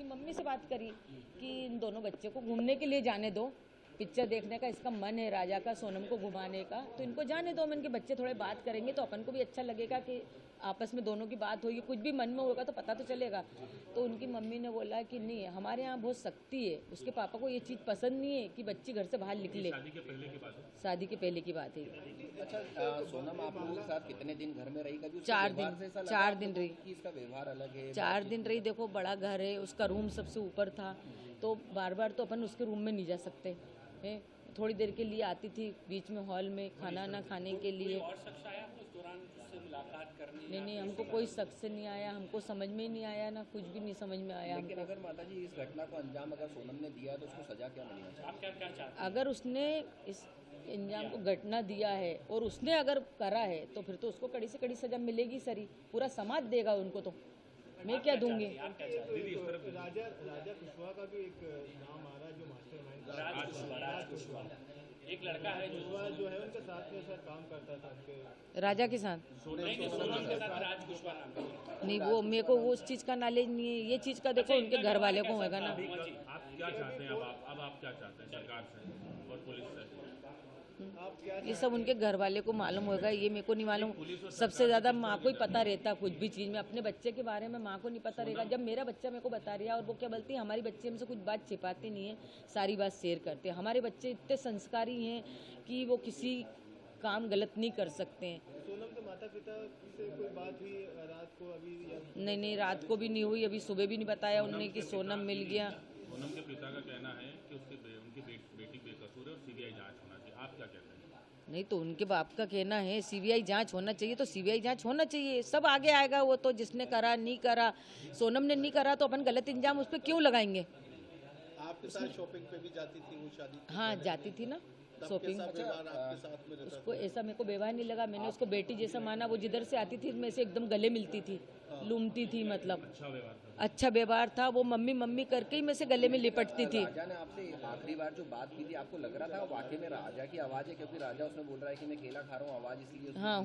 Mummy से बात करी कि इन दोनों बच्चे को घूमने के लिए जाने दो, पिक्चर देखने का इसका मन है राजा का, सोनम को घुमाने का, तो इनको जाने दो। इनके बच्चे थोड़े बात करेंगे तो अपन को भी अच्छा लगेगा कि आपस में दोनों की बात होगी, कुछ भी मन में होगा तो पता तो चलेगा। तो उनकी मम्मी ने बोला कि नहीं, हमारे यहाँ बहुत सख्ती है, उसके पापा को ये चीज़ पसंद नहीं है कि बच्ची घर से बाहर निकले। शादी के पहले की बात है? शादी के पहले की बात है। अच्छा, सोनम आप लोगों के साथ कितने दिन घर में रही? कभी 4 दिन, 4 दिन रही। कि इसका व्यवहार अलग है? 4 दिन रही। देखो बड़ा घर है, उसका रूम सबसे ऊपर था, तो बार बार तो अपन उसके रूम में नहीं जा सकते हैं। थोड़ी देर के लिए आती थी बीच में हॉल में खाना ना खाने के लिए। और शख्स आया उस दौरान उससे मुलाकात करने? नहीं, हमको कोई शख्स नहीं आया, हमको समझ में ही नहीं आया, ना कुछ भी नहीं समझ में आया। लेकिन अगर माता जी इस घटना को अंजाम अगर सोनम ने दिया तो उसको सजा क्या मिलनी चाहिए? आप क्या क्या चाहते अगर उसने इस अंजाम को घटना दिया है और उसने अगर करा है तो फिर तो उसको कड़ी से कड़ी सजा मिलेगी सर ही। पूरा समाज देगा उनको, तो मैं क्या दूंगी। राजा कुशवाहा का भी एक नाम आ रहा है जो मास्टरमाइंड राज कुशवाहा एक लड़का है जो है उनके साथ में सर काम करता था उनके राजा के साथ? सोनम के साथ राज कुशवाहा नाम का। नहीं, वो मेरे को वो उस चीज़ का नॉलेज नहीं है। ये चीज़ का देखो उनके घर वाले को होगा ना। आप क्या चाहते हैं? अब आप क्या चाहते हैं सरकार से और पुलिस से? ये सब उनके घर वाले को मालूम होगा, ये मेरे को नहीं मालूम। सबसे ज़्यादा माँ को ही पता रहता कुछ भी चीज़ में। अपने बच्चे के बारे में माँ को नहीं पता रहेगा। जब मेरा बच्चा मेरे को बता रहा है, और वो क्या बोलती है, हमारी बच्चे हमसे कुछ बात छिपाते नहीं है, सारी बात शेयर करते हैं। हमारे बच्चे इतने संस्कारी हैं कि वो किसी काम गलत नहीं कर सकते हैं। सोनम के माता पिता से कोई बात हुई रात को अभी? नहीं, रात को भी नहीं हुई, अभी सुबह भी नहीं बताया उन्होंने कि सोनम मिल गया। सोनम के पिता का कहना है कि उनकी बेटी बेकसूर है और सीबीआई जांच होना चाहिए। आप क्या कहते हैं? नहीं, तो उनके बाप का कहना है सीबीआई जांच होना चाहिए, तो सीबीआई जांच होना चाहिए। सब आगे आएगा वो तो, जिसने करा नहीं करा। सोनम ने नहीं करा तो अपन गलत इंजाम उस पर क्यों लगाएंगे? आपके साथ शॉपिंग पे भी जाती थी वो शादी? हाँ, जाती थी ना शॉपिंग। आपके साथ में रहता उसको ऐसा मेरे को व्यवहार नहीं लगा। मैंने उसको बेटी जैसा माना। वो जिधर से आती थी मैं से एकदम गले मिलती थी, लूमती थी, मतलब अच्छा व्यवहार था। वो मम्मी मम्मी करके ही मैं से गले में लिपटती थी। राजा ने आपसे आखिरी बार जो बात की थी, आपको लग रहा था वाकई में राजा की आवाज है? क्योंकि राजा उसमें बोल रहा है कि मैं केला खा रहा हूँ, आवाज इसलिए उसने हाँ,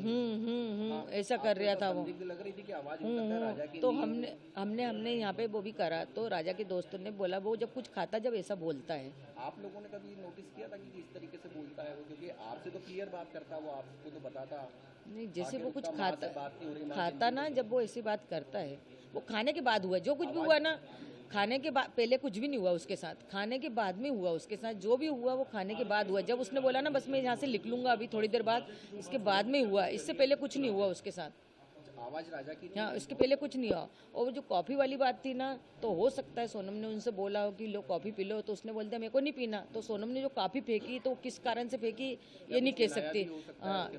हाँ, ऐसा कर रहा था वो। लग रही थी कि आवाज हो सकता है राजा की तो नहीं है। हमने यहाँ पे वो भी करा, तो राजा के दोस्तों ने बोला वो जब कुछ खाता जब ऐसा बोलता है। आप लोगों ने कभी नोटिस किया था कि किस तरीके से बोलता है वो? क्योंकि आपसे तो क्लियर बात करता, वो आपको तो बताता नहीं, जैसे वो कुछ उसका माँ से खाता बात नहीं हो रही, माँ खाता ना, जब वो ऐसी बात करता है, वो खाने के बाद हुआ जो कुछ भी हुआ ना। खाने के बाद, पहले कुछ भी नहीं हुआ उसके साथ, खाने के बाद में हुआ उसके साथ। जो भी हुआ वो खाने के बाद हुआ। जब उसने बोला ना बस मैं यहाँ से लिख लूंगा अभी थोड़ी देर बाद, इसके बाद में हुआ, इससे पहले कुछ नहीं हुआ उसके साथ। आवाज राजा की नहीं हाँ, इसके पहले कुछ नहीं हुआ। और वो जो कॉफ़ी वाली बात थी ना, तो हो सकता है सोनम ने उनसे बोला हो कि लो कॉफ़ी पी लो, तो उसने बोल दिया मेरे को नहीं पीना। तो सोनम ने जो कॉफ़ी फेंकी तो किस कारण से फेंकी ये नहीं कह सकती। हाँ,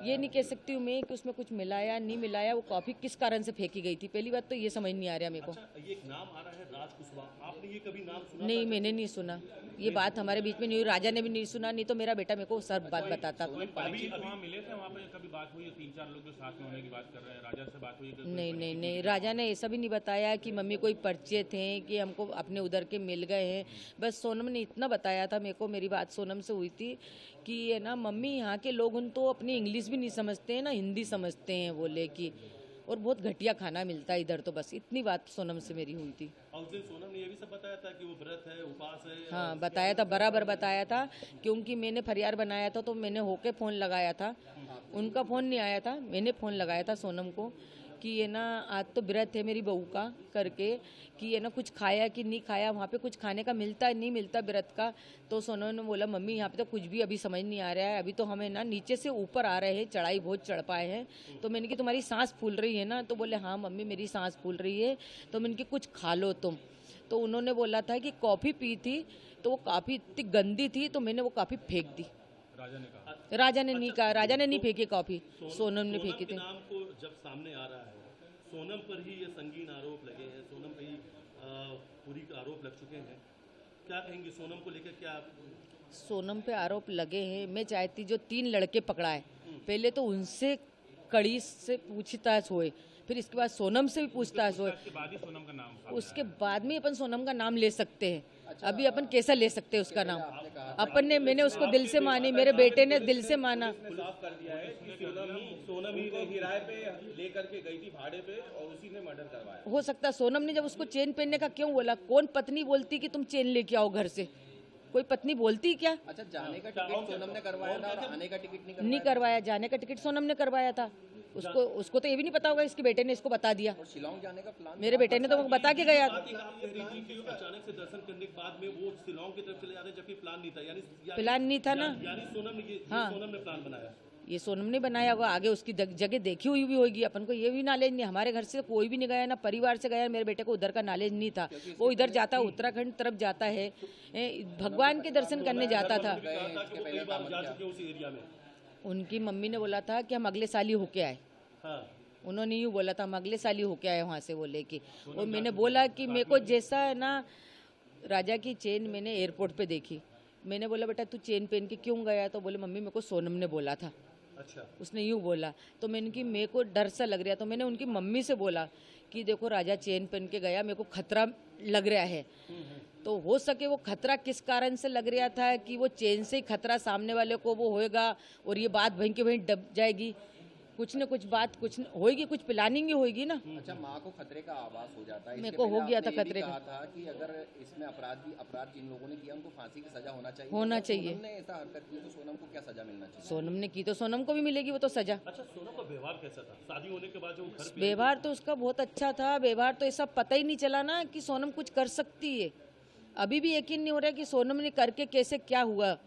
ये नहीं कह सकती हूँ मैं कि उसमें कुछ मिलाया नहीं मिलाया, वो कॉफ़ी किस कारण से फेंकी गई थी। पहली बात तो ये समझ नहीं आ रहा मेरे को। ये एक नाम आ रहा है राज कुशवाहा, आपने ये कभी नाम सुना? नहीं, मैंने नहीं सुना। ये बात हमारे बीच में नहीं हुई, राजा ने भी नहीं सुना, नहीं तो मेरा बेटा मेरे को सब बात बताता। अभी वहाँ मिले थे, वहाँ पे कभी बात हुई है? 3-4 लोग जो साथ में होने की बात कर रहे हैं, राजा से बात हुई? नहीं, राजा ने ऐसा भी नहीं बताया कि मम्मी कोई परिचय थे कि हमको अपने उधर के मिल गए हैं। बस सोनम ने इतना बताया था मेरे को, मेरी बात सोनम से हुई थी कि ये ना मम्मी यहाँ के लोग उन तो अपनी इंग्लिश भी नहीं समझते हैं ना हिंदी समझते हैं बोले कि, और बहुत घटिया खाना मिलता है इधर। तो बस इतनी बात सोनम से मेरी हुई थी। और उस दिन सोनम ने ये भी सब बताया था कि वो व्रत है, उपास है? हाँ, बताया था, बराबर बताया था। क्योंकि मैंने फरियाद बनाया था तो मैंने होके फ़ोन लगाया था, उनका फ़ोन नहीं आया था, मैंने फ़ोन लगाया था सोनम को कि ये ना आज तो व्रत है मेरी बहू का करके, कि ये ना कुछ खाया कि नहीं खाया, वहाँ पे कुछ खाने का मिलता है नहीं मिलता व्रत का। तो सोनम ने बोला मम्मी यहाँ पे तो कुछ भी अभी समझ नहीं आ रहा है, अभी तो हमें ना नीचे से ऊपर आ रहे हैं, चढ़ाई बहुत चढ़ पाए हैं। तो मैंने कि तुम्हारी सांस फूल रही है ना? तो बोले हाँ मम्मी मेरी सांस फूल रही है। तो मैंने कि कुछ खा लो तुम। तो उन्होंने बोला था कि कॉफ़ी पी थी तो वो काफ़ी इतनी गंदी थी तो मैंने वो काफ़ी फेंक दी। राजा ने कहा? राजा ने नहीं कहा, राजा ने नहीं फेंकी कॉफ़ी, सोनम ने फेंकी थी। नाम को जब सामने आ रहा है, सोनम पर ही ये संगीन आरोप लगे हैं, सोनम पर ही पूरी आरोप लग चुके हैं, क्या कहेंगे सोनम को लेकर? क्या सोनम पे आरोप लगे हैं, मैं चाहती जो 3 लड़के पकड़ाए पहले तो उनसे कड़ी से पूछताछ होए, फिर इसके बाद सोनम से भी पूछताछ हो, उसके बाद ही सोनम का नाम सामने उसके बाद में अपन सोनम का नाम ले सकते हैं। अभी अपन कैसा ले सकते हैं उसका नाम? अपन ने, मैंने उसको दिल से मानी, मेरे बेटे ने दिल से माना। साफ कर दिया है कि सोनम ही ने किराए पे लेकर के गई थी भाड़े पे और उसी ने मर्डर करवाया। हो सकता है सोनम ने जब उसको चेन पहनने का क्यों बोला? कौन पत्नी बोलती कि तुम चेन लेके आओ घर से? कोई पत्नी बोलती क्या? अच्छा, जाने का टिकट सोनम ने करवाया था और आने का टिकट नहीं करवाया। जाने का टिकट सोनम ने करवाया था। उसको तो ये भी नहीं पता होगा, इसके बेटे ने इसको बता दिया। और शिलोंग जाने का प्लान मेरे बेटे ने तो बता के गया। आप कह रही थी कि अचानक से दर्शन करने के बाद में वो शिलोंग की तरफ चले जाते जबकि प्लान नहीं था, प्लान नहीं था ना। यानी सोनम ने हाँ। सोनम ने प्लान बनाया। ये सोनम ने बनाया होगा, आगे उसकी जगह देखी हुई भी होगी। अपन को ये भी नॉलेज नहीं। हमारे घर से कोई भी नहीं गया, ना परिवार से गया। मेरे बेटे को उधर का नॉलेज नहीं था। वो इधर जाता है, उत्तराखंड तरफ जाता है, भगवान के दर्शन करने जाता था। कई बार जा चुके उस एरिया में। उनकी मम्मी ने बोला था कि हम अगले साल ही होके आए। हाँ। उन्होंने यूँ बोला था हम अगले साल ही होके आए वहाँ से, वो लेके। और मैंने बोला कि मेरे को जैसा है ना, राजा की चेन मैंने एयरपोर्ट पे देखी। मैंने बोला बेटा तू चेन पहन के क्यों गया? तो बोले मम्मी मेरे को सोनम ने बोला था। अच्छा। उसने यूँ बोला तो मैंने कि मेरे को डर सा लग रहा। तो मैंने उनकी मम्मी से बोला कि देखो राजा चेन पहन के गया, मेरे को खतरा लग रहा है। तो हो सके वो खतरा किस कारण से लग रहा था कि वो चेन से ही खतरा सामने वाले को वो होएगा और ये बात वहीं के वहीं दब जाएगी। कुछ न कुछ बात कुछ होएगी, कुछ प्लानिंग ही होएगी ना। अच्छा, माँ को खतरे का आभास हो जाता है। मेरे को हो गया था खतरे का। कहा था कि अगर इसमें अपराध जिन लोगों ने किया उनको फांसी की सजा होना चाहिए। होना अगर चाहिए। सोनम ने ऐसा हरकत की तो सोनम को क्या सजा मिलना चाहिए? सोनम ने की तो सोनम को भी मिलेगी वो तो सजा। अच्छा, सोनम का व्यवहार कैसा था शादी होने के बाद जो घर पे? व्यवहार तो उसका बहुत अच्छा था। व्यवहार तो ऐसा पता ही नहीं चला ना कि सोनम कुछ कर सकती है। अभी भी यकीन नहीं हो रहा कि सोनम ने करके कैसे क्या हुआ।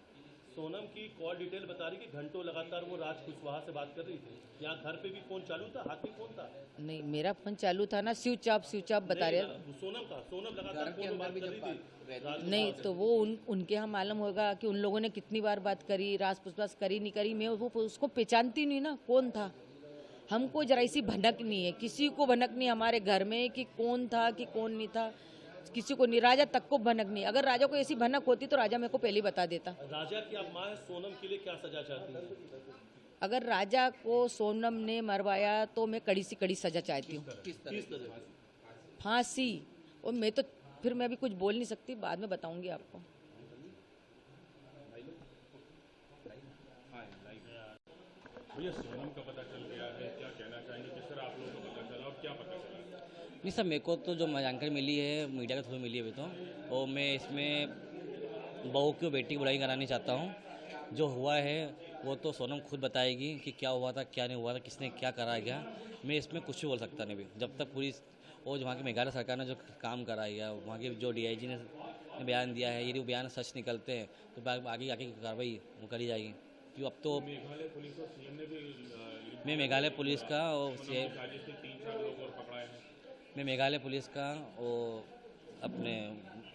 सोनम की कॉल डिटेल बता रही कि घंटों लगातार वो राज कुशवाहा से बात कर रही थी। यहाँ घर पे भी फोन चालू था, हाथ में फोन था? नहीं, मेरा फोन चालू था ना, स्विच ऑफ बता रहे। सोनम लगातार फोन पे बात कर रही थी। नहीं तो वो उनके यहाँ मालूम होगा कि उन लोगों ने कितनी बार बात करी, रास पुसपास करी नहीं करी। मैं वो उसको पहचानती नहीं ना कौन था। हमको जरा सी भनक नहीं है, किसी को भनक नहीं हमारे घर में कि कौन था कि कौन नहीं था, किसी को नहीं। राजा तक को भनक नहीं। अगर राजा को ऐसी भनक होती तो राजा मेरे को पहले ही बता देता। राजा की आप माँ है, सोनम के लिए क्या सजा चाहती हैं? अगर राजा को सोनम ने मरवाया तो मैं कड़ी से कड़ी सजा चाहती हूँ। किस तरह? फांसी। और मैं तो फिर मैं अभी कुछ बोल नहीं सकती, बाद में बताऊंगी आपको। भैया सोनम का पता चल गया है, क्या कहना चाहेंगे? किस तरह आप लोगों को पता चला और क्या पता चला? नहीं सर, मेरे को तो जो जानकारी मिली है मीडिया के थ्रू मिली है अभी तो, और मैं इसमें बहू की बेटी की बुराई करानी चाहता हूँ। जो हुआ है वो तो सोनम खुद बताएगी कि क्या हुआ था क्या नहीं हुआ था, किसने क्या करा गया। मैं इसमें कुछ भी बोल सकता नहीं भी, जब तक पुलिस और वहाँ की मेघालय सरकार ने जो काम कराया गया, वहाँ के जो DIG ने बयान दिया है, यदि वो बयान सच निकलते हैं तो आगे आगे की कार्रवाई वो करी जाएगी। क्यों अब तो मेघालय पुलिस और सीएम ने भी मैं मेघालय पुलिस का और साजिश से 3-4 लोग और पकड़ाए हैं। मैं मेघालय पुलिस का और अपने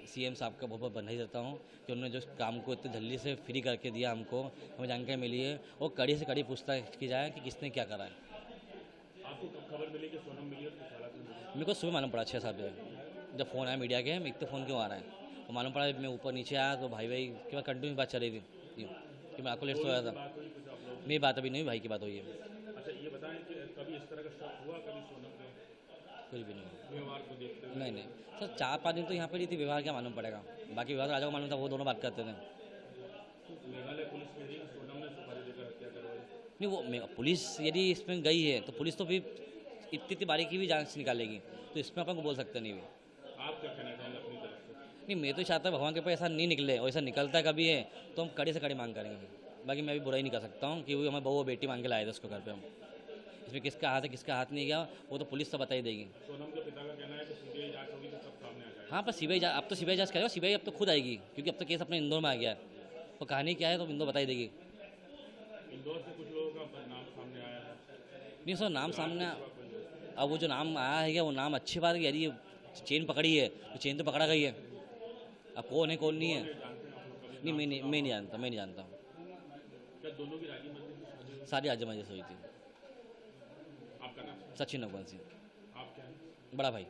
CM साहब का बहुत बहुत बधाई देता हूँ कि उन्होंने जो काम को इतनी जल्दी से फ्री करके दिया, हमको हमें जानकारी मिली है और कड़ी से कड़ी पूछताछ की जाए कि किसने क्या करा है। आपको कब खबर मिली कि सोनम मिली और किस हालत में मिली? मेरे को सुबह मालूम पड़ा 6-7 बजे, जब फ़ोन आया मीडिया के, मैं इतने फ़ोन क्यों आ रहा है तो मालूम पड़ा। मैं ऊपर नीचे आया तो भाई के बाद कंटिन्यू बात चल रही थी यूँ कि मैं आपको लेट सोया था। मेरी बात अभी नहीं, भाई की बात हुई है। अच्छा, ये बताएं कि कभी इस तरह का शक हुआ कभी सोनम के कुछ भी नहीं व्यवहार को देखते हुए? नहीं सर, 4-5 दिन तो यहाँ पर ही थी, व्यवहार क्या मालूम पड़ेगा। बाकी व्यवहार राजा को मालूम था, वो दोनों बात करते थे। मेघालय पुलिस कह रही है कि सोनम ने सुपारी देकर हत्या करवाई। नहीं, वो पुलिस यदि इसमें गई है तो पुलिस तो फिर इतनी बारीकी भी जांच निकालेगी, तो इसमें अपन को बोल सकते नहीं भी। आप क्या कहना चाहेंगे अपनी तरफ से? नहीं, मैं तो चाहता हूँ भगवान के पास ऐसा नहीं निकले, और ऐसा निकलता कभी है तो हम कड़ी से कड़ी मांग करेंगे। बाकी मैं भी बुराई नहीं कर सकता हूँ कि वो हमें बहू बेटी मांग के लाए थे उसको घर पे। हम इसमें किसका हाथ है किसका हाथ नहीं गया वो तो पुलिस तो बता ही देगी। सोनम के पिता का कहना है कि CBI जांच होगी तो सब सामने आ जाएगा। हाँ, पर अब तो CBI जांच करेगा। CBI अब तो खुद आएगी क्योंकि अब तो केस अपने इंदौर में आ गया है, तो कहानी क्या है तो इंदौर बता ही देगी। इंदौर से कुछ लोगों का नाम सामने आया है। नहीं सर, नाम सामने अब वो जो नाम आया है वो नाम अच्छी बात है। यदि चेन पकड़ी है तो चेन तो पकड़ा गई है, अब कौन है कौन नहीं है नहीं, मैं नहीं जानता। क्या दोनों की राजी मंजिल सारी आज मजे से हुई थी। आपका नाम? सचिन नगवन सिंह, आप क्या हैं? बड़ा भाई।